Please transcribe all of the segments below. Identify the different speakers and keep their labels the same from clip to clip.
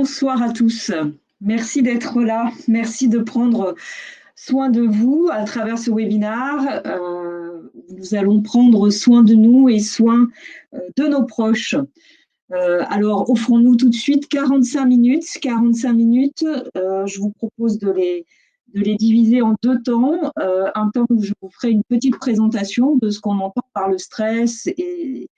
Speaker 1: Bonsoir à tous. Merci d'être là. Merci de prendre soin de vous à travers ce webinaire. Nous allons prendre soin de nous et soin de nos proches. Alors, offrons-nous tout de suite 45 minutes. 45 minutes, je vous propose de les diviser en deux temps. Un temps où je vous ferai une petite présentation de ce qu'on entend par le stress et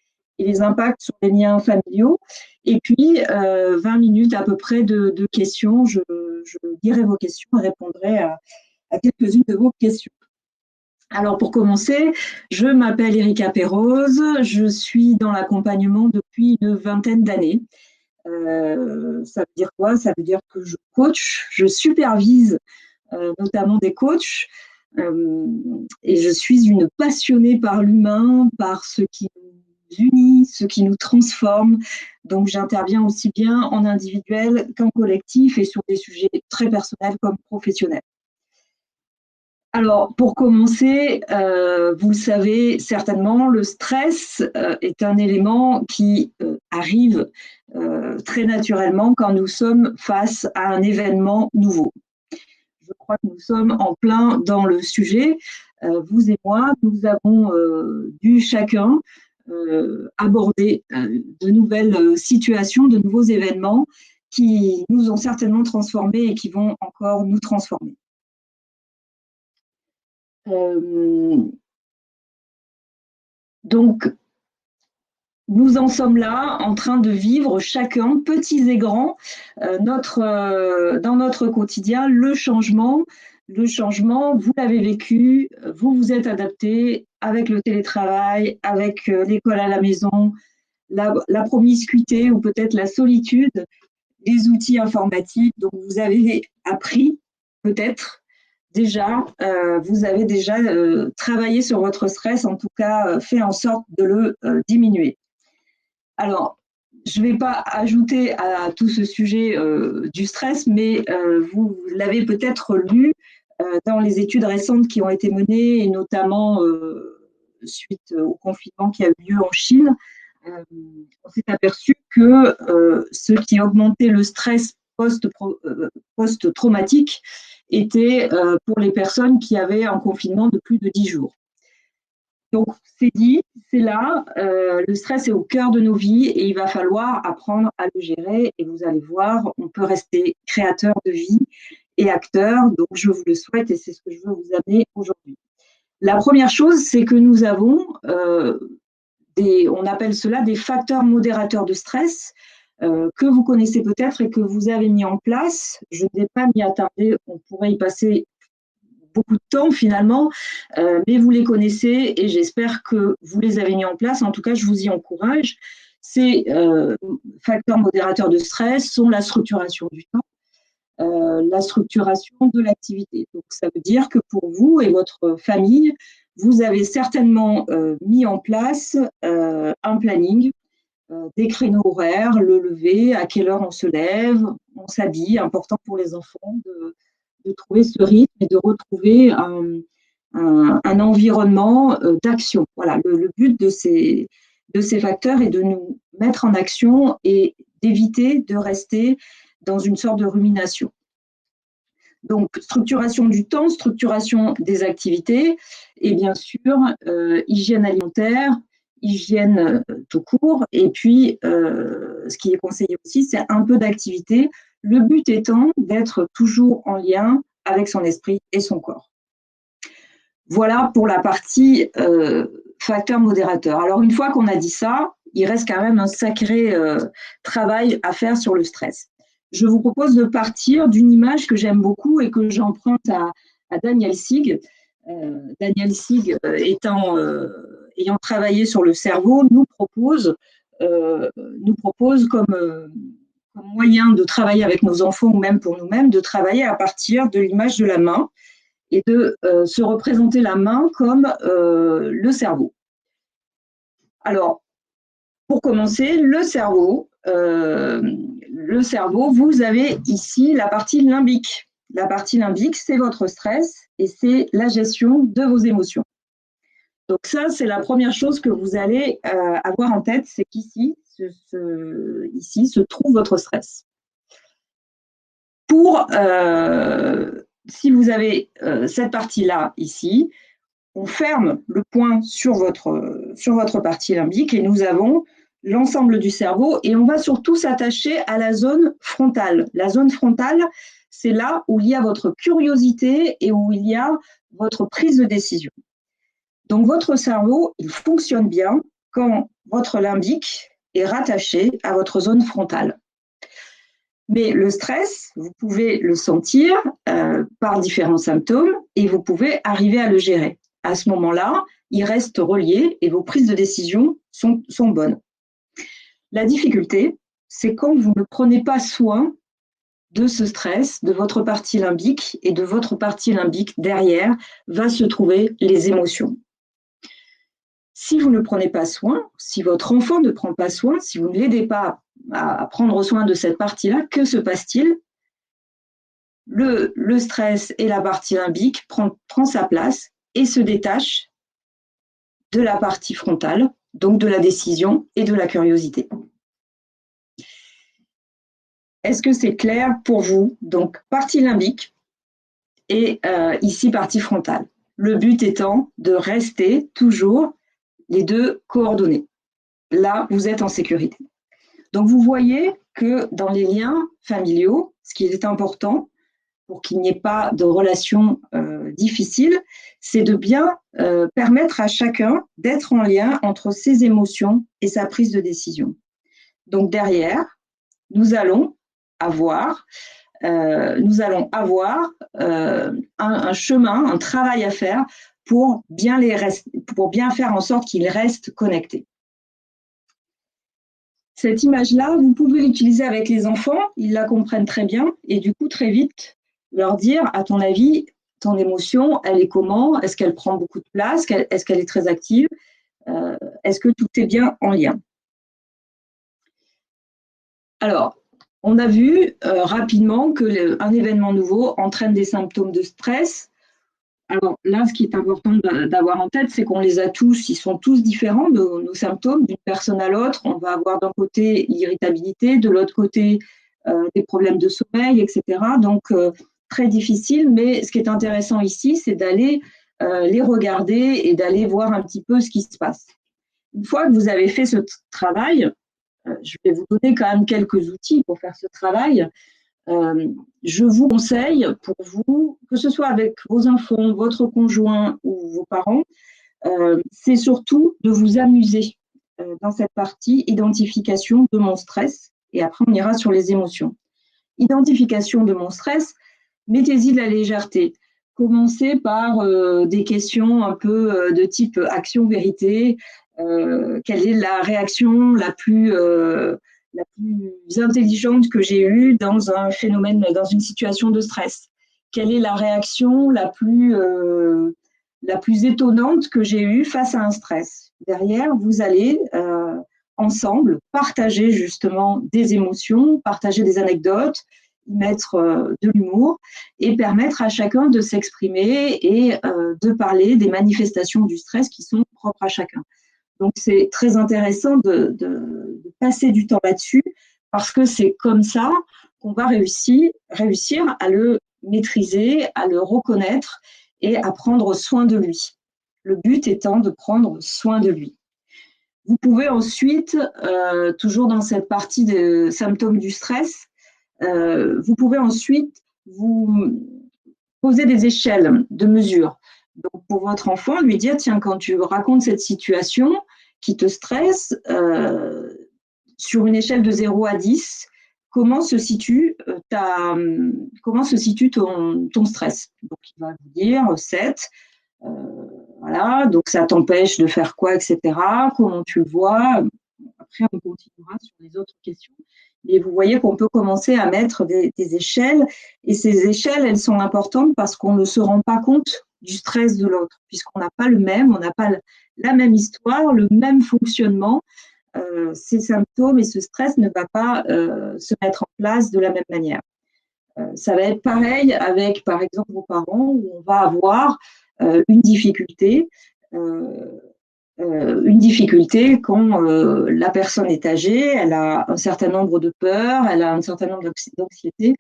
Speaker 1: les impacts sur les liens familiaux. Et puis, 20 minutes à peu près de questions. Je lirai vos questions et répondrai à quelques-unes de vos questions. Alors, pour commencer, je m'appelle Erika Perrose. Je suis dans l'accompagnement depuis une vingtaine d'années. Ça veut dire quoi? Ça veut dire que je coach, je supervise notamment des coachs. Et je suis une passionnée par l'humain, par ce qui nous unit, ce qui nous transforme. Donc, j'interviens aussi bien en individuel qu'en collectif et sur des sujets très personnels comme professionnels. Alors, pour commencer, vous le savez certainement, le stress est un élément qui arrive très naturellement quand nous sommes face à un événement nouveau. Je crois que nous sommes en plein dans le sujet. Vous et moi, nous avons dû chacun aborder de nouvelles situations, de nouveaux événements qui nous ont certainement transformés et qui vont encore nous transformer. Donc, nous en sommes là, en train de vivre chacun, petits et grands, dans notre quotidien, le changement. Le changement, vous l'avez vécu, vous vous êtes adapté avec le télétravail, avec l'école à la maison, la promiscuité ou peut-être la solitude, les outils informatiques. Donc, vous avez appris peut-être déjà, vous avez déjà travaillé sur votre stress, en tout cas fait en sorte de le diminuer. Alors, je ne vais pas ajouter à tout ce sujet du stress, mais vous l'avez peut-être lu dans les études récentes qui ont été menées, et notamment suite au confinement qui a eu lieu en Chine. On s'est aperçu que ce qui augmentait le stress post-traumatique était pour les personnes qui avaient un confinement de plus de 10 jours. Donc, c'est dit, c'est là, le stress est au cœur de nos vies et il va falloir apprendre à le gérer. Et vous allez voir, on peut rester créateur de vie et acteur. Donc, je vous le souhaite et c'est ce que je veux vous amener aujourd'hui. La première chose, c'est que nous avons on appelle cela des facteurs modérateurs de stress que vous connaissez peut-être et que vous avez mis en place. Je ne vais pas m'y attarder, on pourrait y passer beaucoup de temps finalement, mais vous les connaissez et j'espère que vous les avez mis en place. En tout cas, je vous y encourage. Ces facteurs modérateurs de stress sont la structuration du temps, la structuration de l'activité. Donc, ça veut dire que pour vous et votre famille, vous avez certainement mis en place un planning, des créneaux horaires, le lever, à quelle heure on se lève, on s'habille, important pour les enfants de trouver ce rythme et de retrouver un environnement d'action. Voilà, le but de ces facteurs est de nous mettre en action et d'éviter de rester dans une sorte de rumination. Donc, structuration du temps, structuration des activités et bien sûr, hygiène alimentaire, hygiène tout court. Et puis, ce qui est conseillé aussi, c'est un peu d'activité. Le but étant d'être toujours en lien avec son esprit et son corps. Voilà pour la partie facteur modérateur. Alors, une fois qu'on a dit ça, il reste quand même un sacré travail à faire sur le stress. Je vous propose de partir d'une image que j'aime beaucoup et que j'emprunte à Daniel Sieg. Daniel Sieg ayant travaillé sur le cerveau, nous propose comme moyen de travailler avec nos enfants ou même pour nous-mêmes, de travailler à partir de l'image de la main et de se représenter la main comme le cerveau. Alors, pour commencer, le cerveau, vous avez ici la partie limbique. La partie limbique, c'est votre stress et c'est la gestion de vos émotions. Donc ça, c'est la première chose que vous allez avoir en tête, c'est qu'ici, ici se trouve votre stress. si vous avez cette partie-là ici, on ferme le point sur votre partie limbique et nous avons l'ensemble du cerveau et on va surtout s'attacher à la zone frontale. La zone frontale, c'est là où il y a votre curiosité et où il y a votre prise de décision. Donc votre cerveau, il fonctionne bien quand votre limbique est rattaché à votre zone frontale. Mais le stress, vous pouvez le sentir par différents symptômes et vous pouvez arriver à le gérer. À ce moment-là, il reste relié et vos prises de décision sont bonnes. La difficulté, c'est quand vous ne prenez pas soin de ce stress, de votre partie limbique, et de votre partie limbique derrière va se trouver les émotions. Si vous ne prenez pas soin, si votre enfant ne prend pas soin, si vous ne l'aidez pas à prendre soin de cette partie-là, que se passe-t-il ? Le stress et la partie limbique prend sa place et se détache de la partie frontale, donc de la décision et de la curiosité. Est-ce que c'est clair pour vous? Donc, partie limbique et ici, partie frontale. Le but étant de rester toujours les deux coordonnées. Là, vous êtes en sécurité. Donc, vous voyez que dans les liens familiaux, ce qui est important pour qu'il n'y ait pas de relations difficiles, c'est de bien permettre à chacun d'être en lien entre ses émotions et sa prise de décision. Donc, derrière, nous allons avoir un chemin, un travail à faire pour bien faire en sorte qu'ils restent connectés. Cette image-là, vous pouvez l'utiliser avec les enfants, ils la comprennent très bien et du coup, très vite, leur dire, à ton avis, ton émotion, elle est comment? Est-ce qu'elle prend beaucoup de place? Est-ce qu'elle est très active? Est-ce que tout est bien en lien? Alors, on a vu rapidement qu'un événement nouveau entraîne des symptômes de stress. Alors là, ce qui est important d'avoir en tête, c'est qu'on les a tous, ils sont tous différents, nos symptômes, d'une personne à l'autre. On va avoir d'un côté l'irritabilité, de l'autre côté des problèmes de sommeil, etc. Donc, très difficile, mais ce qui est intéressant ici, c'est d'aller les regarder et d'aller voir un petit peu ce qui se passe. Une fois que vous avez fait ce travail, je vais vous donner quand même quelques outils pour faire ce travail. Je vous conseille, pour vous, que ce soit avec vos enfants, votre conjoint ou vos parents, c'est surtout de vous amuser dans cette partie identification de mon stress. Et après, on ira sur les émotions. Identification de mon stress, mettez-y de la légèreté. Commencez par des questions un peu de type action-vérité. Quelle est la réaction la plus intelligente que j'ai eue dans un phénomène, dans une situation de stress? Quelle est la réaction la plus étonnante que j'ai eue face à un stress? Derrière, vous allez ensemble partager justement des émotions, partager des anecdotes, mettre de l'humour et permettre à chacun de s'exprimer et de parler des manifestations du stress qui sont propres à chacun. Donc, c'est très intéressant de passer du temps là-dessus parce que c'est comme ça qu'on va réussir à le maîtriser, à le reconnaître et à prendre soin de lui. Le but étant de prendre soin de lui. Vous pouvez ensuite, toujours dans cette partie des symptômes du stress, vous pouvez ensuite vous poser des échelles de mesure. Donc, pour votre enfant, lui dire, tiens, quand tu racontes cette situation qui te stresse, sur une échelle de 0 à 10, comment se situe ton stress? Donc, il va vous dire 7. Voilà, donc ça t'empêche de faire quoi, etc. Comment tu le vois? Après, on continuera sur les autres questions. Et vous voyez qu'on peut commencer à mettre des échelles. Et ces échelles, elles sont importantes parce qu'on ne se rend pas compte du stress de l'autre, puisqu'on n'a pas on n'a pas la même histoire, le même fonctionnement. Ces symptômes et ce stress ne va pas se mettre en place de la même manière. Ça va être pareil avec, par exemple, vos parents, où on va avoir une difficulté. une difficulté quand la personne est âgée, elle a un certain nombre de peurs, elle a un certain nombre d'anxiété.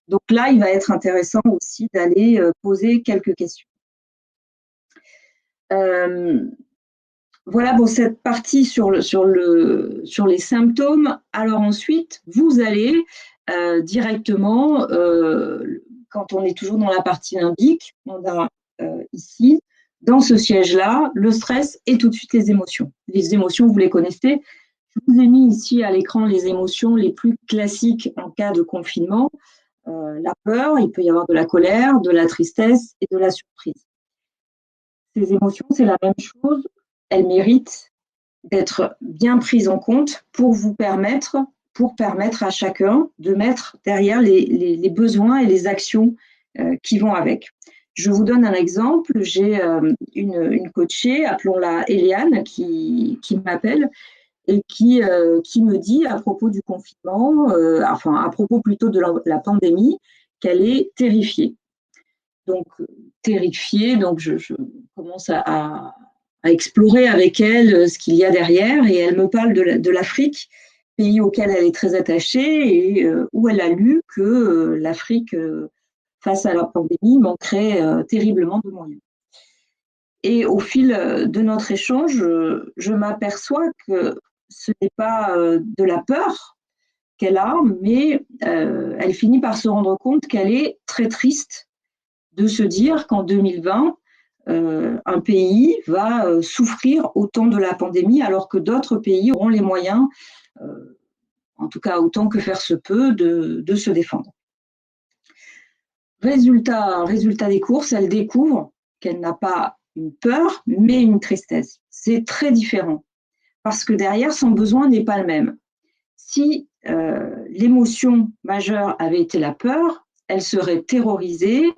Speaker 1: Donc là, il va être intéressant aussi d'aller poser quelques questions. Voilà pour cette partie sur les symptômes. Alors ensuite, vous allez directement, quand on est toujours dans la partie limbique, on a ici, dans ce siège-là, le stress et tout de suite les émotions. Les émotions, vous les connaissez. Je vous ai mis ici à l'écran les émotions les plus classiques en cas de confinement. La peur, il peut y avoir de la colère, de la tristesse et de la surprise. Ces émotions, c'est la même chose. Elles méritent d'être bien prises en compte pour permettre à chacun de mettre derrière les besoins et les actions qui vont avec. Je vous donne un exemple. J'ai une coachée, appelons-la Eliane, qui m'appelle et qui me dit à propos du confinement, enfin à propos plutôt de la pandémie, qu'elle est terrifiée. Donc, terrifiée, donc je commence à explorer avec elle ce qu'il y a derrière et elle me parle de l'Afrique, pays auquel elle est très attachée et où elle a lu que l'Afrique, face à la pandémie, manquerait terriblement de moyens. Et au fil de notre échange, je m'aperçois que ce n'est pas de la peur qu'elle a, mais elle finit par se rendre compte qu'elle est très triste de se dire qu'en 2020, un pays va souffrir autant de la pandémie alors que d'autres pays auront les moyens, en tout cas autant que faire se peut, de se défendre. Résultat des courses, elle découvre qu'elle n'a pas une peur, mais une tristesse. C'est très différent parce que derrière, son besoin n'est pas le même. Si l'émotion majeure avait été la peur, elle serait terrorisée,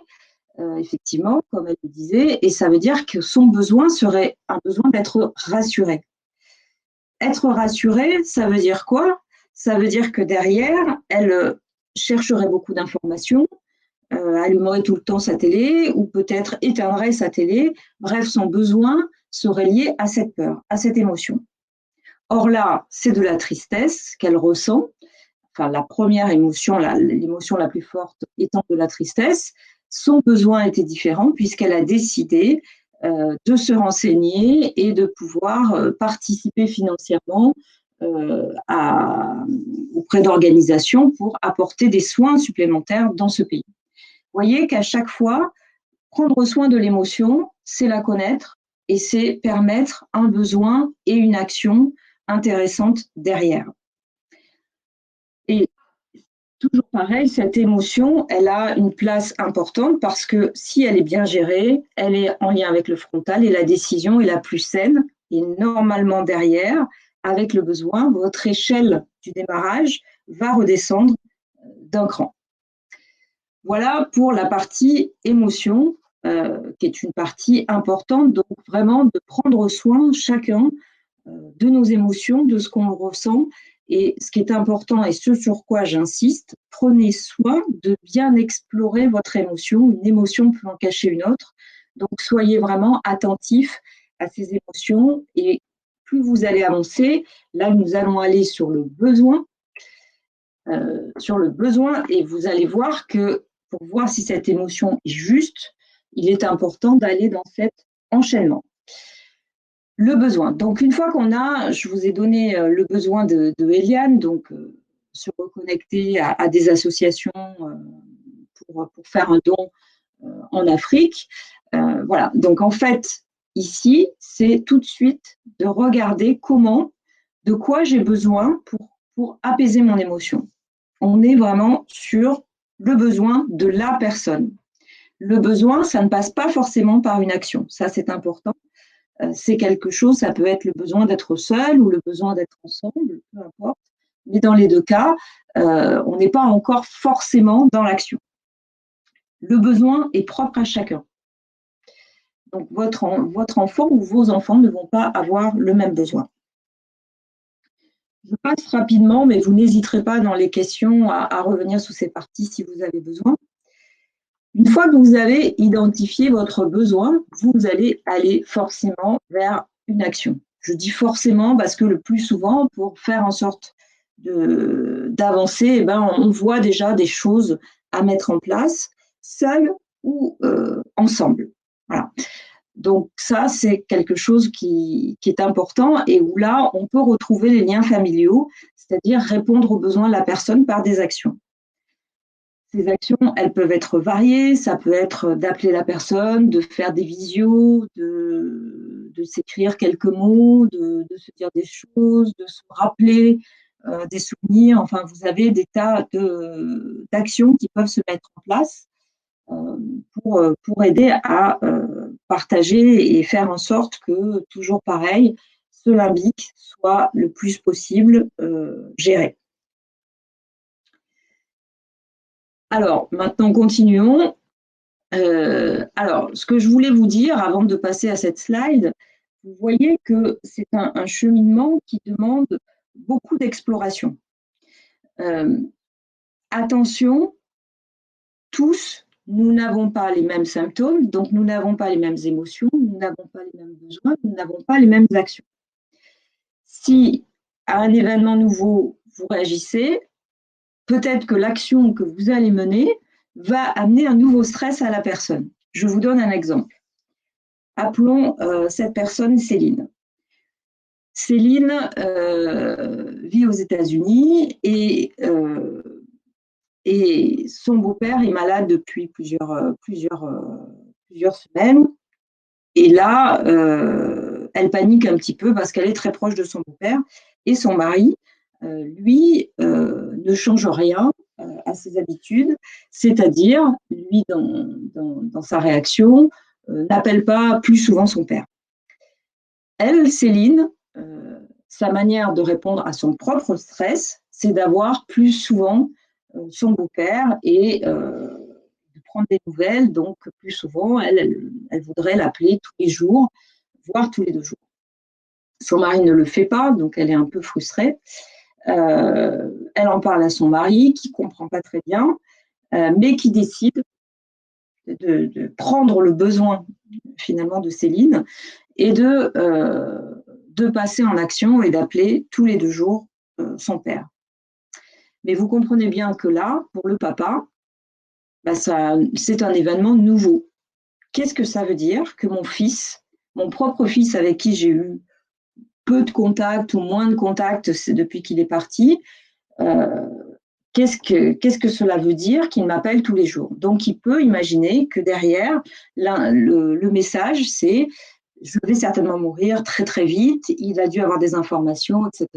Speaker 1: effectivement, comme elle le disait, et ça veut dire que son besoin serait un besoin d'être rassuré. Être rassurée, ça veut dire quoi? Ça veut dire que derrière, elle chercherait beaucoup d'informations, allumerait tout le temps sa télé ou peut-être éteindrait sa télé. Bref, son besoin serait lié à cette peur, à cette émotion. Or là, c'est de la tristesse qu'elle ressent. Enfin, la première émotion, l'émotion la plus forte étant de la tristesse. Son besoin était différent puisqu'elle a décidé de se renseigner et de pouvoir participer financièrement auprès d'organisations pour apporter des soins supplémentaires dans ce pays. Vous voyez qu'à chaque fois, prendre soin de l'émotion, c'est la connaître et c'est permettre un besoin et une action intéressante derrière. Et toujours pareil, cette émotion, elle a une place importante parce que si elle est bien gérée, elle est en lien avec le frontal et la décision est la plus saine. Et normalement derrière, avec le besoin, votre échelle du démarrage va redescendre d'un cran. Voilà pour la partie émotion, qui est une partie importante. Donc vraiment de prendre soin chacun de nos émotions, de ce qu'on ressent. Et ce qui est important et ce sur quoi j'insiste, prenez soin de bien explorer votre émotion. Une émotion peut en cacher une autre. Donc, soyez vraiment attentifs à ces émotions. Et plus vous allez avancer, là, nous allons aller sur le besoin. Et vous allez voir que pour voir si cette émotion est juste, il est important d'aller dans cet enchaînement. Le besoin. Donc, une fois qu'on a, je vous ai donné le besoin de Eliane, donc se reconnecter à des associations pour faire un don en Afrique. Voilà. Donc, en fait, ici, c'est tout de suite de regarder de quoi j'ai besoin pour apaiser mon émotion. On est vraiment sur le besoin de la personne. Le besoin, ça ne passe pas forcément par une action. Ça, c'est important. C'est quelque chose, ça peut être le besoin d'être seul ou le besoin d'être ensemble, peu importe. Mais dans les deux cas, on n'est pas encore forcément dans l'action. Le besoin est propre à chacun. Donc, votre enfant ou vos enfants ne vont pas avoir le même besoin. Je passe rapidement, mais vous n'hésiterez pas dans les questions à revenir sur ces parties si vous avez besoin. Une fois que vous avez identifié votre besoin, vous allez aller forcément vers une action. Je dis forcément parce que le plus souvent, pour faire en sorte d'avancer, eh ben, on voit déjà des choses à mettre en place, seul ou ensemble. Voilà. Donc ça, c'est quelque chose qui est important et où là, on peut retrouver les liens familiaux, c'est-à-dire répondre aux besoins de la personne par des actions. Ces actions, elles peuvent être variées, ça peut être d'appeler la personne, de faire des visios, de s'écrire quelques mots, de se dire des choses, de se rappeler des souvenirs. Enfin, vous avez des tas d'actions qui peuvent se mettre en place pour aider à partager et faire en sorte que, toujours pareil, ce limbique soit le plus possible géré. Alors, maintenant, continuons. Alors, ce que je voulais vous dire avant de passer à cette slide, vous voyez que c'est un cheminement qui demande beaucoup d'exploration. Attention, tous, nous n'avons pas les mêmes symptômes, donc nous n'avons pas les mêmes émotions, nous n'avons pas les mêmes besoins, nous n'avons pas les mêmes actions. Si à un événement nouveau, vous réagissez, peut-être que l'action que vous allez mener va amener un nouveau stress à la personne. Je vous donne un exemple. Appelons cette personne Céline. Céline vit aux États-Unis et son beau-père est malade depuis plusieurs semaines. Et là, elle panique un petit peu parce qu'elle est très proche de son beau-père. Et son mari, lui, ne change rien à ses habitudes, c'est-à-dire, lui, dans sa réaction, n'appelle pas plus souvent son père. Elle, Céline, sa manière de répondre à son propre stress, c'est d'avoir plus souvent son beau-père et de prendre des nouvelles. Donc, plus souvent, elle voudrait l'appeler tous les jours, voire tous les 2 jours. Son mari ne le fait pas, donc elle est un peu frustrée. Elle en parle à son mari, qui ne comprend pas très bien, mais qui décide de prendre le besoin, finalement, de Céline et de passer en action et d'appeler tous les 2 jours son père. Mais vous comprenez bien que là, pour le papa, c'est un événement nouveau. Qu'est-ce que ça veut dire que mon propre fils avec qui j'ai eu peu de contact ou moins de contact depuis qu'il est parti, qu'est-ce que cela veut dire qu'il m'appelle tous les jours? Donc, il peut imaginer que derrière, le message, c'est « je vais certainement mourir très très vite, il a dû avoir des informations, etc. »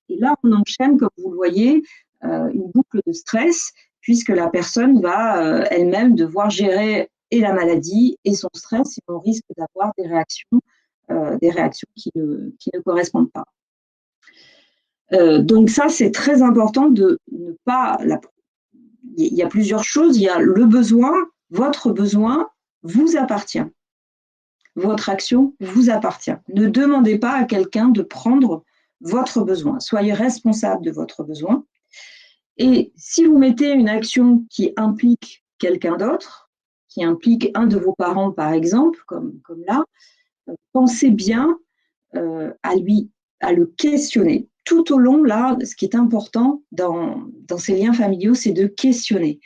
Speaker 1: Et là, on enchaîne, comme vous le voyez, une boucle de stress, puisque la personne va elle-même devoir gérer et la maladie et son stress, et on risque d'avoir des réactions qui ne correspondent pas. Donc ça, c'est très important de ne pas... Il y a plusieurs choses. Il y a le besoin, votre besoin vous appartient. Votre action vous appartient. Ne demandez pas à quelqu'un de prendre votre besoin. Soyez responsable de votre besoin. Et si vous mettez une action qui implique quelqu'un d'autre, qui implique un de vos parents, par exemple, comme là, pensez bien à le questionner. Tout au long, là, ce qui est important dans ces liens familiaux, c'est de questionner.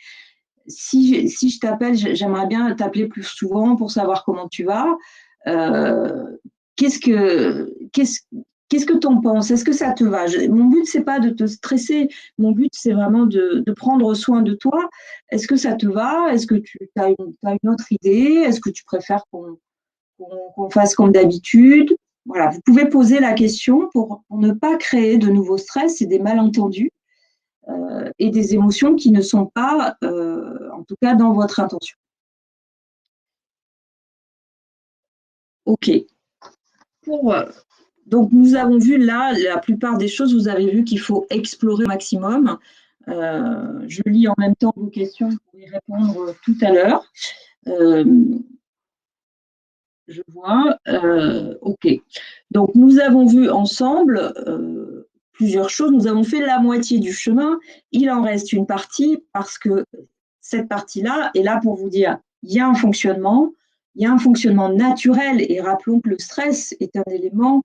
Speaker 1: Si je t'appelle, j'aimerais bien t'appeler plus souvent pour savoir comment tu vas. Qu'est-ce que tu en penses? Est-ce que ça te va? Mon but, c'est pas de te stresser. Mon but, c'est vraiment de prendre soin de toi. Est-ce que ça te va? Est-ce que tu as une autre idée? Est-ce que tu préfères qu'on fasse comme d'habitude? Voilà, vous pouvez poser la question pour ne pas créer de nouveaux stress et des malentendus et des émotions qui ne sont pas, en tout cas, dans votre intention. OK. Donc, nous avons vu là, la plupart des choses, vous avez vu qu'il faut explorer au maximum. Je lis en même temps vos questions pour y répondre tout à l'heure. Je vois. OK. Donc, nous avons vu ensemble plusieurs choses. Nous avons fait la moitié du chemin. Il en reste une partie parce que cette partie-là est là pour vous dire il y a un fonctionnement naturel. Et rappelons que le stress est un élément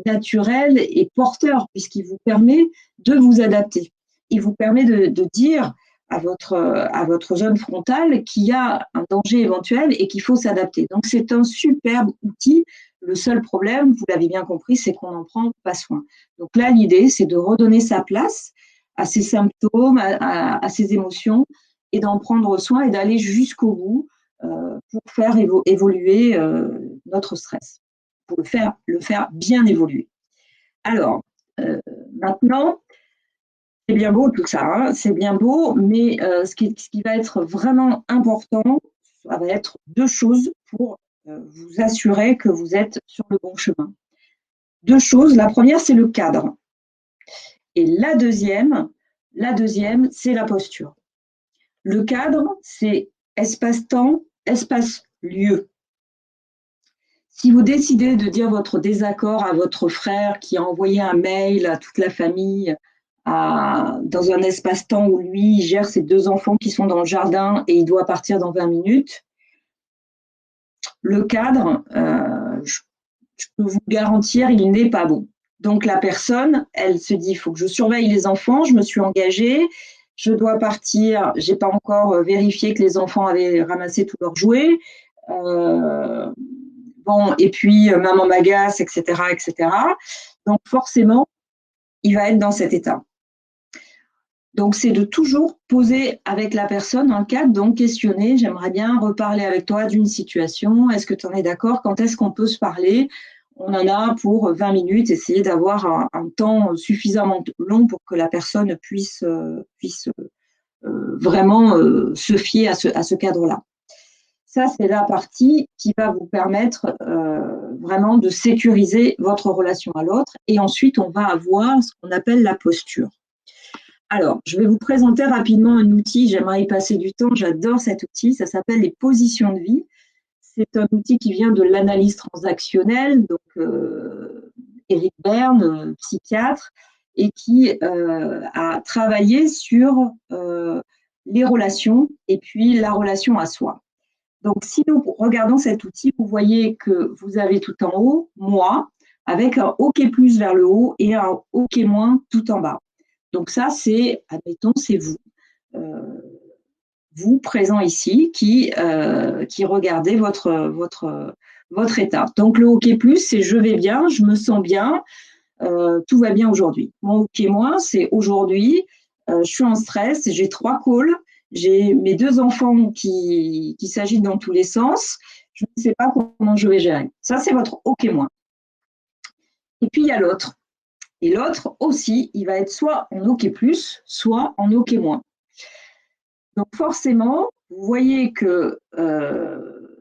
Speaker 1: naturel et porteur, puisqu'il vous permet de vous adapter. Il vous permet de dire à votre zone frontale qu'il y a un danger éventuel et qu'il faut s'adapter. Donc, c'est un superbe outil. Le seul problème, vous l'avez bien compris, c'est qu'on n'en prend pas soin. Donc là, l'idée, c'est de redonner sa place à ces symptômes, à ces émotions, et d'en prendre soin et d'aller jusqu'au bout pour faire évoluer notre stress, pour le faire bien évoluer. Alors, maintenant, c'est bien beau tout ça, hein, c'est bien beau, mais ce qui va être vraiment important, ça va être deux choses pour vous assurer que vous êtes sur le bon chemin. Deux choses. La première, c'est le cadre. Et la deuxième, c'est la posture. Le cadre, c'est espace-temps, espace-lieu. Si vous décidez de dire votre désaccord à votre frère qui a envoyé un mail à toute la famille dans un espace-temps où lui il gère ses 2 enfants qui sont dans le jardin et il doit partir dans 20 minutes, le cadre, je peux vous garantir, il n'est pas bon. Donc la personne, elle se dit, il faut que je surveille les enfants, je me suis engagée, je dois partir, je n'ai pas encore vérifié que les enfants avaient ramassé tous leurs jouets. Bon, et puis maman m'agace, etc., etc. Donc forcément, il va être dans cet état. Donc c'est de toujours poser avec la personne un cadre, donc questionner, j'aimerais bien reparler avec toi d'une situation, est-ce que tu en es d'accord, quand est-ce qu'on peut se parler? On en a pour 20 minutes, essayer d'avoir un temps suffisamment long pour que la personne puisse vraiment se fier à ce cadre-là. Ça, c'est la partie qui va vous permettre vraiment de sécuriser votre relation à l'autre. Et ensuite, on va avoir ce qu'on appelle la posture. Alors, je vais vous présenter rapidement un outil. J'aimerais y passer du temps. J'adore cet outil. Ça s'appelle les positions de vie. C'est un outil qui vient de l'analyse transactionnelle. Donc, Eric Berne, psychiatre, et qui a travaillé sur les relations et puis la relation à soi. Donc, si nous regardons cet outil, vous voyez que vous avez tout en haut, moi, avec un OK plus vers le haut et un OK moins tout en bas. Donc ça, c'est, admettons, c'est vous. Vous, présent ici, qui regardez votre état. Donc le OK plus, c'est je vais bien, je me sens bien, tout va bien aujourd'hui. Mon OK moins, c'est aujourd'hui, je suis en stress, j'ai 3 calls, j'ai mes 2 enfants qui s'agitent dans tous les sens, je ne sais pas comment je vais gérer. Ça, c'est votre OK moins. Et puis, il y a l'autre. Et l'autre aussi, il va être soit en OK plus, soit en OK moins. Donc forcément, vous voyez que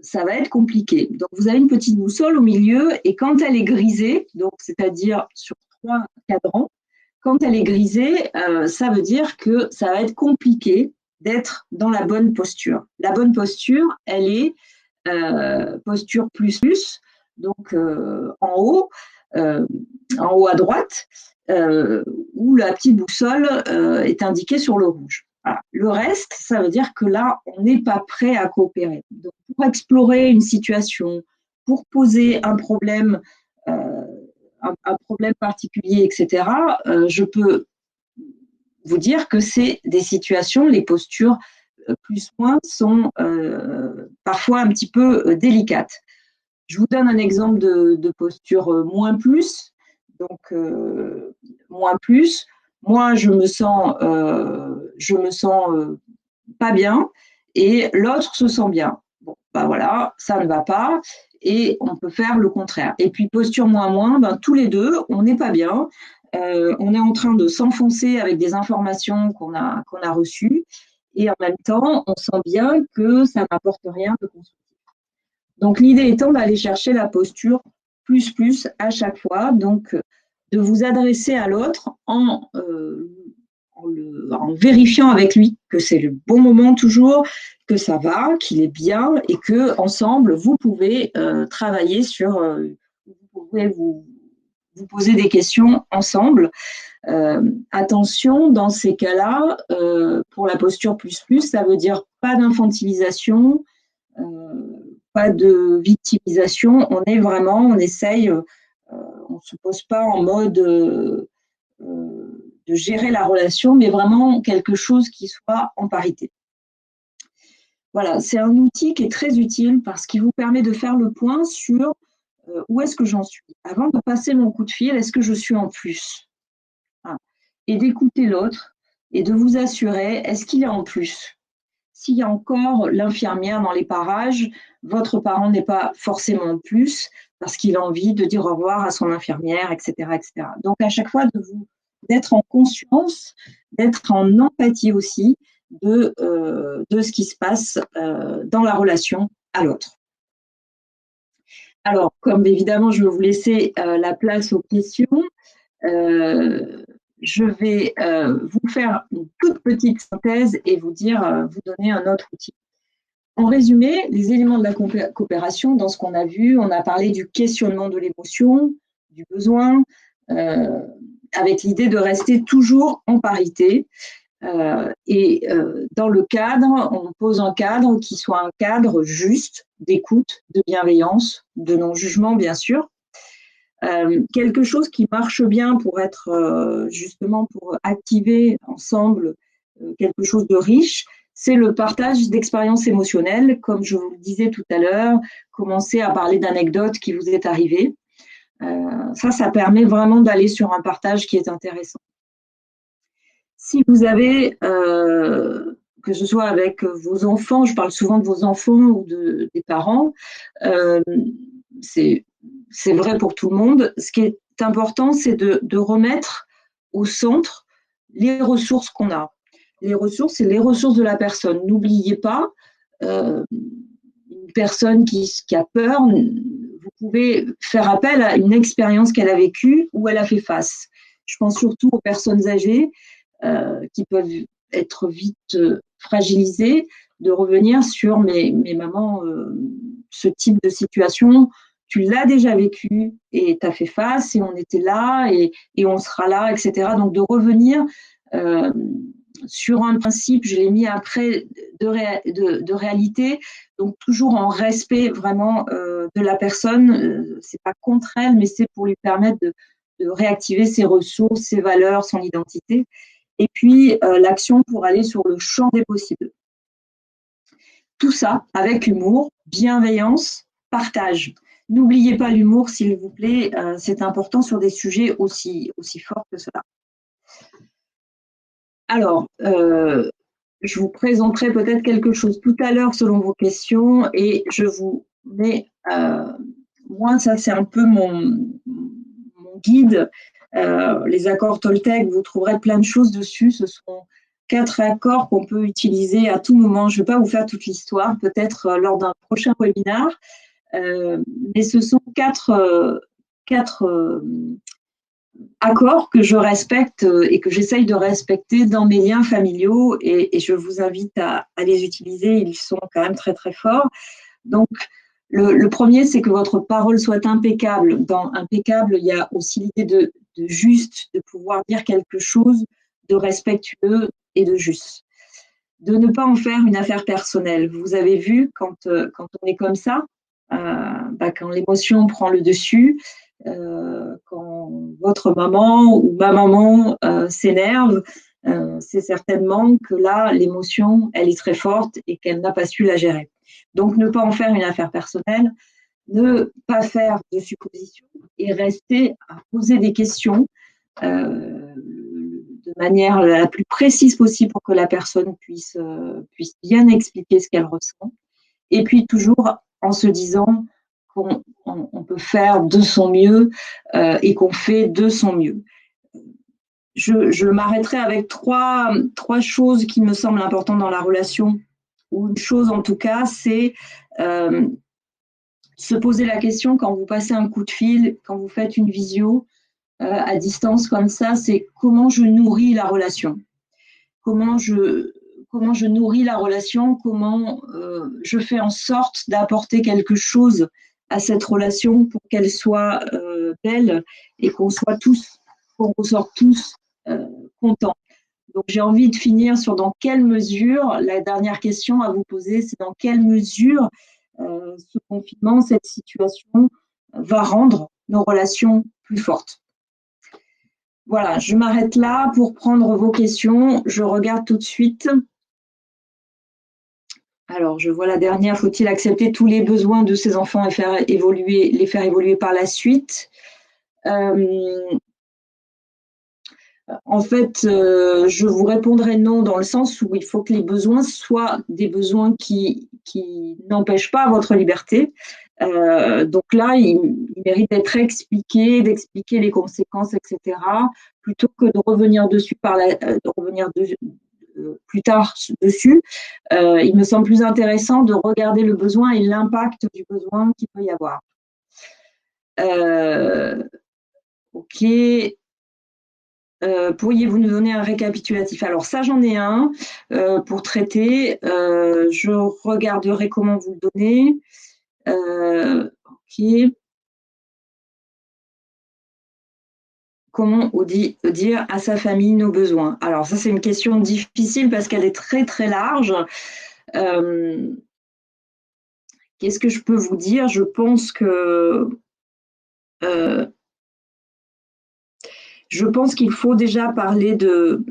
Speaker 1: ça va être compliqué. Donc vous avez une petite boussole au milieu et quand elle est grisée, donc c'est-à-dire sur 3 cadrans, quand elle est grisée, ça veut dire que ça va être compliqué d'être dans la bonne posture. La bonne posture, elle est posture plus plus, donc en haut à droite, où la petite boussole est indiquée sur le rouge. Voilà. Le reste, ça veut dire que là, on n'est pas prêt à coopérer. Donc, pour explorer une situation, pour poser un problème particulier, etc., je peux vous dire que c'est des situations, les postures plus-moins sont parfois un petit peu délicates. Je vous donne un exemple de posture moins plus. Donc, moins plus, moi, je me sens pas bien et l'autre se sent bien. Bon, ben voilà, ça ne va pas et on peut faire le contraire. Et puis, posture moins, ben, tous les deux, on n'est pas bien. On est en train de s'enfoncer avec des informations qu'on a reçues et en même temps, on sent bien que ça n'apporte rien de constructif. Donc, l'idée étant d'aller chercher la posture plus à chaque fois, donc de vous adresser à l'autre en vérifiant avec lui que c'est le bon moment toujours, que ça va, qu'il est bien et que ensemble vous pouvez travailler sur, vous pouvez vous poser des questions ensemble. Attention, dans ces cas-là, pour la posture plus, ça veut dire pas d'infantilisation, pas de victimisation. On est vraiment, on essaye, on ne se pose pas en mode de gérer la relation, mais vraiment quelque chose qui soit en parité. Voilà, c'est un outil qui est très utile parce qu'il vous permet de faire le point sur où est-ce que j'en suis. Avant de passer mon coup de fil, est-ce que je suis en plus? Et d'écouter l'autre et de vous assurer, est-ce qu'il est en plus? S'il y a encore l'infirmière dans les parages, votre parent n'est pas forcément en plus parce qu'il a envie de dire au revoir à son infirmière, etc., etc. Donc, à chaque fois, d'être en conscience, d'être en empathie aussi de ce qui se passe dans la relation à l'autre. Alors, comme évidemment, je vais vous laisser la place aux questions, je vais vous faire une toute petite synthèse et vous donner un autre outil. En résumé, les éléments de la coopération, dans ce qu'on a vu, on a parlé du questionnement de l'émotion, du besoin, avec l'idée de rester toujours en parité. Dans le cadre, on pose un cadre qui soit un cadre juste d'écoute, de bienveillance, de non-jugement, bien sûr. Quelque chose qui marche bien pour être justement pour activer ensemble quelque chose de riche, c'est le partage d'expériences émotionnelles. Comme je vous le disais tout à l'heure, commencer à parler d'anecdotes qui vous est arrivées. Ça permet vraiment d'aller sur un partage qui est intéressant. Si vous avez, que ce soit avec vos enfants, je parle souvent de vos enfants ou des parents, c'est vrai pour tout le monde. Ce qui est important, c'est de remettre au centre les ressources qu'on a. Les ressources, c'est les ressources de la personne. N'oubliez pas, une personne qui a peur, vous pouvez faire appel à une expérience qu'elle a vécue ou elle a fait face. Je pense surtout aux personnes âgées qui peuvent être vite fragilisées, de revenir sur mais maman, ce type de situation, tu l'as déjà vécu et tu as fait face et on était là et on sera là, etc. Donc de revenir sur un principe, je l'ai mis après, de réalité, donc toujours en respect vraiment de la personne, c'est pas contre elle, mais c'est pour lui permettre de réactiver ses ressources, ses valeurs, son identité. Et puis l'action pour aller sur le champ des possibles. Tout ça avec humour, bienveillance, partage. N'oubliez pas l'humour, s'il vous plaît, c'est important sur des sujets aussi forts que cela. Alors, je vous présenterai peut-être quelque chose tout à l'heure selon vos questions et je vous mets, moi ça c'est un peu mon guide, les accords Toltec, vous trouverez plein de choses dessus, ce sont 4 accords qu'on peut utiliser à tout moment. Je ne vais pas vous faire toute l'histoire, peut-être lors d'un prochain webinaire, mais ce sont 4 accords que je respecte et que j'essaye de respecter dans mes liens familiaux et je vous invite à les utiliser, ils sont quand même très très forts. Donc, le premier, c'est que votre parole soit impeccable. Dans impeccable, il y a aussi l'idée de juste, de pouvoir dire quelque chose de respectueux et de juste. De ne pas en faire une affaire personnelle. Vous avez vu, quand on est comme ça, quand l'émotion prend le dessus, quand votre maman ou ma maman s'énerve, c'est certainement que là, l'émotion, elle est très forte et qu'elle n'a pas su la gérer. Donc, ne pas en faire une affaire personnelle, ne pas faire de suppositions et rester à poser des questions de manière la plus précise possible pour que la personne puisse bien expliquer ce qu'elle ressent. Et puis, toujours en se disant qu'on peut faire de son mieux et qu'on fait de son mieux. Je m'arrêterai avec trois choses qui me semblent importantes dans la relation. Ou une chose en tout cas, c'est se poser la question quand vous passez un coup de fil, quand vous faites une visio à distance comme ça, c'est comment je nourris la relation. Comment je nourris la relation, comment je fais en sorte d'apporter quelque chose à cette relation pour qu'elle soit belle et qu'on ressorte tous contents. Donc j'ai envie de finir sur dans quelle mesure, la dernière question à vous poser, c'est dans quelle mesure ce confinement, cette situation va rendre nos relations plus fortes. Voilà, je m'arrête là pour prendre vos questions. Je regarde tout de suite. Alors, je vois la dernière. Faut-il accepter tous les besoins de ses enfants et les faire évoluer par la suite? En fait, je vous répondrai non dans le sens où il faut que les besoins soient des besoins qui n'empêchent pas votre liberté. Donc là, il mérite d'être expliqué, d'expliquer les conséquences, etc., plutôt que de revenir dessus plus tard dessus. Il me semble plus intéressant de regarder le besoin et l'impact du besoin qu'il peut y avoir. Ok. Pourriez-vous nous donner un récapitulatif? Alors ça, j'en ai un pour traiter. Je regarderai comment vous le donnez. Ok. Comment dire à sa famille nos besoins? Alors ça, c'est une question difficile parce qu'elle est très très large. Qu'est-ce que je peux vous dire? Je pense qu'il faut déjà parler de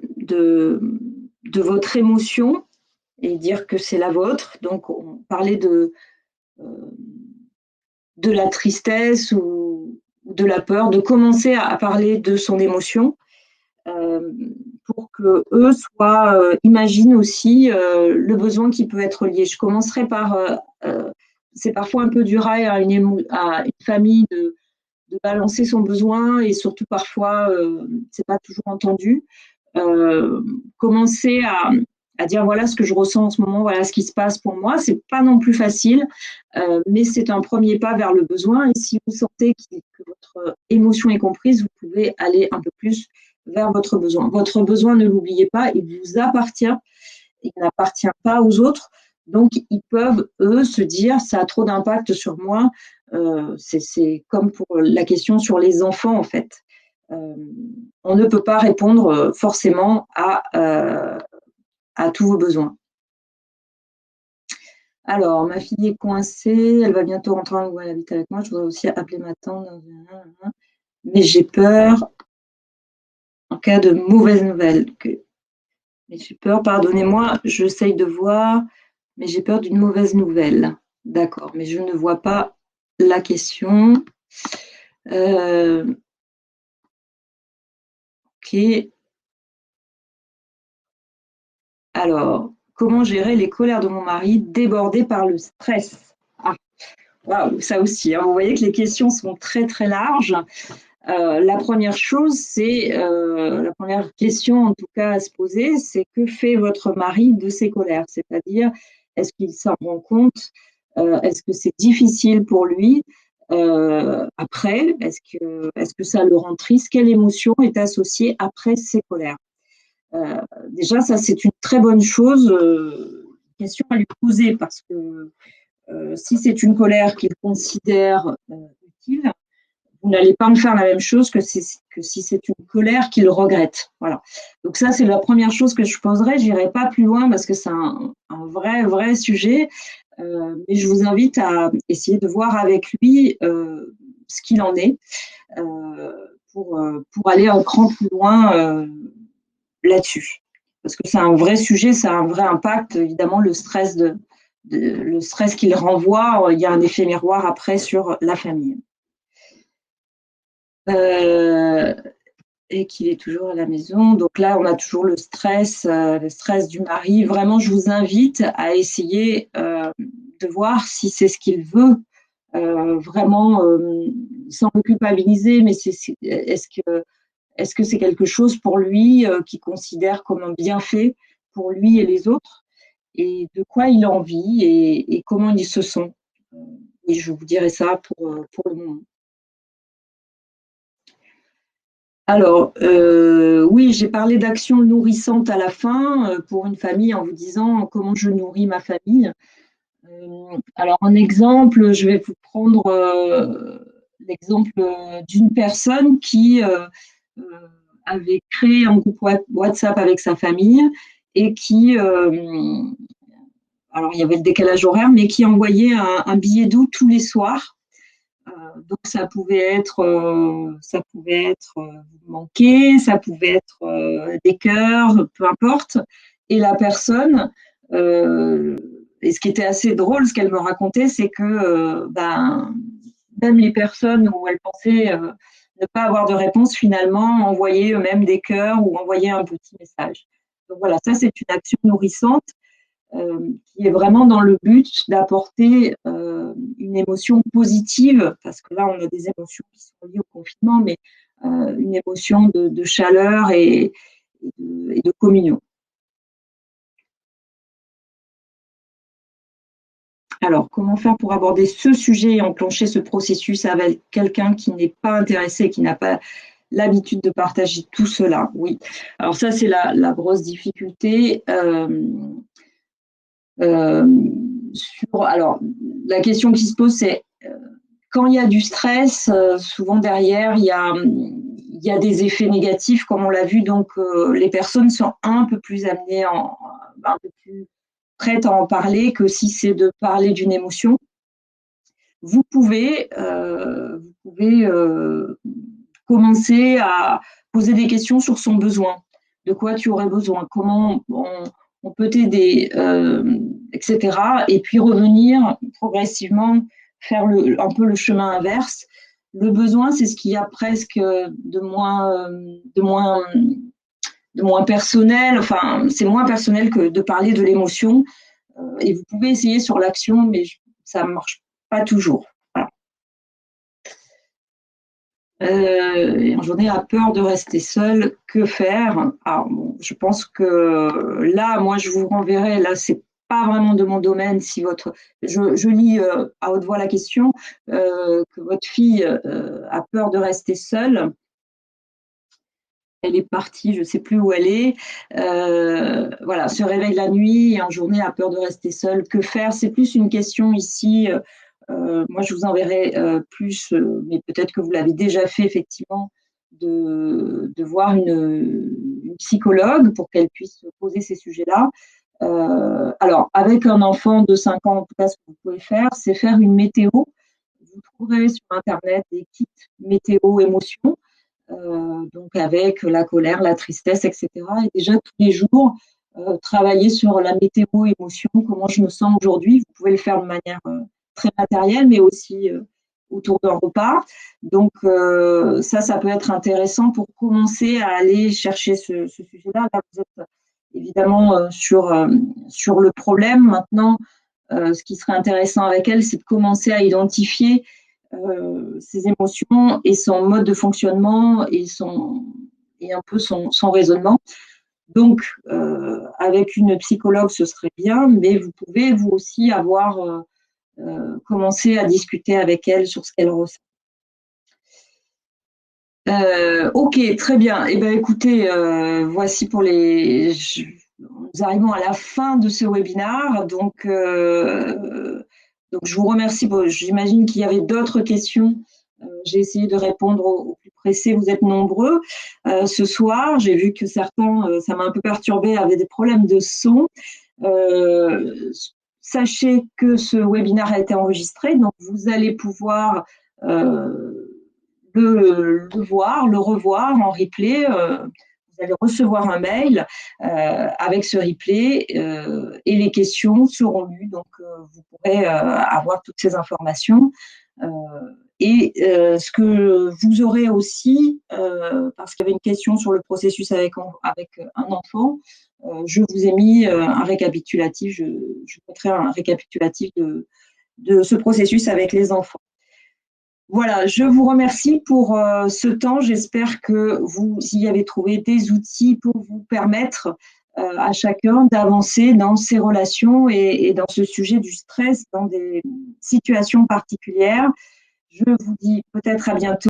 Speaker 1: votre émotion et dire que c'est la vôtre. Donc, parler de la tristesse ou de la peur, de commencer à parler de son émotion pour que eux imaginent aussi le besoin qui peut être lié. Je commencerai par c'est parfois un peu dur à une famille de balancer son besoin et surtout parfois c'est pas toujours entendu. Commencer à dire voilà ce que je ressens en ce moment, voilà ce qui se passe pour moi. C'est pas non plus facile, mais c'est un premier pas vers le besoin. Et si vous sentez que votre émotion est comprise, vous pouvez aller un peu plus vers votre besoin. Votre besoin, ne l'oubliez pas, il vous appartient, il n'appartient pas aux autres. Donc, ils peuvent, eux, se dire ça a trop d'impact sur moi. C'est comme pour la question sur les enfants, en fait. On ne peut pas répondre forcément à tous vos besoins. Alors, ma fille est coincée, elle va bientôt rentrer en Nouvelle, elle habite avec moi, je voudrais aussi appeler ma tante, mais j'ai peur en cas de mauvaise nouvelle. Mais j'ai peur, pardonnez-moi, j'essaye de voir, mais j'ai peur d'une mauvaise nouvelle. D'accord, mais je ne vois pas la question. Ok. Alors, comment gérer les colères de mon mari débordé par le stress? Ah, waouh, ça aussi, hein. Vous voyez que les questions sont très très larges. La première chose, la première question en tout cas à se poser, c'est que fait votre mari de ses colères? C'est-à-dire, est-ce qu'il s'en rend compte? Est-ce que c'est difficile pour lui? Après, est-ce que ça le rend triste? Quelle émotion est associée après ses colères? Déjà, ça, c'est une très bonne chose, question à lui poser, parce que si c'est une colère qu'il considère utile, vous n'allez pas me faire la même chose que si c'est une colère qu'il regrette. Voilà. Donc ça, c'est la première chose que je poserai. Je n'irai pas plus loin parce que c'est un vrai sujet. Mais je vous invite à essayer de voir avec lui ce qu'il en est pour aller un cran plus loin là-dessus. Parce que c'est un vrai sujet, ça a un vrai impact. Évidemment, le stress qu'il renvoie, il y a un effet miroir après sur la famille. Et qu'il est toujours à la maison. Donc là, on a toujours le stress du mari. Vraiment, je vous invite à essayer de voir si c'est ce qu'il veut, vraiment sans le culpabiliser, mais est-ce que c'est quelque chose pour lui qu'il considère comme un bienfait pour lui et les autres, et de quoi il a envie et comment ils se sent. Et je vous dirai ça pour le moment. Alors, oui, j'ai parlé d'actions nourrissantes à la fin pour une famille en vous disant comment je nourris ma famille. Alors, en exemple, je vais vous prendre l'exemple d'une personne qui avait créé un groupe WhatsApp avec sa famille et qui, alors il y avait le décalage horaire, mais qui envoyait un billet doux tous les soirs. Donc ça pouvait être manqué, ça pouvait être des cœurs, peu importe. Et la personne, et ce qui était assez drôle, ce qu'elle me racontait, c'est que même les personnes où elle pensait ne pas avoir de réponse, finalement, envoyaient eux-mêmes des cœurs ou envoyaient un petit message. Donc voilà, ça c'est une action nourrissante qui est vraiment dans le but d'apporter une émotion positive, parce que là, on a des émotions qui sont liées au confinement, mais une émotion de chaleur et de communion. Alors, comment faire pour aborder ce sujet et enclencher ce processus avec quelqu'un qui n'est pas intéressé, qui n'a pas l'habitude de partager tout cela? Oui. Alors ça, c'est la grosse difficulté. Alors, la question qui se pose, c'est quand il y a du stress, souvent derrière, il y a des effets négatifs, comme on l'a vu. Donc, les personnes sont un peu plus amenées, un peu plus prêtes à en parler que si c'est de parler d'une émotion. Vous pouvez commencer à poser des questions sur son besoin. De quoi tu aurais besoin? Comment on peut t'aider, etc. Et puis revenir progressivement, faire un peu le chemin inverse. Le besoin, c'est ce qu'il y a presque de moins personnel. Enfin, c'est moins personnel que de parler de l'émotion. Et vous pouvez essayer sur l'action, mais ça ne marche pas toujours. Voilà. J'en ai peur de rester seule. Que faire? Alors, bon, je pense que là, moi, je vous renverrai. Là, c'est pas vraiment de mon domaine. Si je lis à haute voix la question, que votre fille a peur de rester seule. Elle est partie, je ne sais plus où elle est. Voilà, se réveille la nuit et en journée a peur de rester seule. Que faire? C'est plus une question ici. Moi, je vous enverrai plus, mais peut-être que vous l'avez déjà fait effectivement, de voir une psychologue pour qu'elle puisse poser ces sujets-là. Alors, avec un enfant de 5 ans, en tout cas, ce que vous pouvez faire, c'est faire une météo. Vous trouverez sur Internet des kits météo émotions. Donc avec la colère, la tristesse, etc. Et déjà tous les jours, travailler sur la météo émotion, comment je me sens aujourd'hui. Vous pouvez le faire de manière très matérielle, mais aussi autour d'un repas. Donc ça peut être intéressant pour commencer à aller chercher ce sujet-là. Là, vous êtes évidemment sur le problème. Maintenant, ce qui serait intéressant avec elle, c'est de commencer à identifier ses émotions et son mode de fonctionnement et un peu son raisonnement. Donc, avec une psychologue, ce serait bien, mais vous pouvez vous aussi avoir commencé à discuter avec elle sur ce qu'elle ressent. Ok, très bien. Eh bien, écoutez, voici nous arrivons à la fin de ce webinaire. Donc, je vous remercie. Bon, j'imagine qu'il y avait d'autres questions. J'ai essayé de répondre au plus pressé. Vous êtes nombreux. Ce soir, j'ai vu que certains, ça m'a un peu perturbé, avaient des problèmes de son. Sachez que ce webinaire a été enregistré, donc vous allez pouvoir le voir, le revoir en replay. Vous allez recevoir un mail avec ce replay et les questions seront lues. Donc, vous pourrez avoir toutes ces informations. Et ce que vous aurez aussi, parce qu'il y avait une question sur le processus avec un enfant, je vous ai mis un récapitulatif. Je mettrai un récapitulatif de ce processus avec les enfants. Voilà, je vous remercie pour ce temps. J'espère que vous y avez trouvé des outils pour vous permettre à chacun d'avancer dans ses relations et dans ce sujet du stress dans des situations particulières. Je vous dis peut-être à bientôt.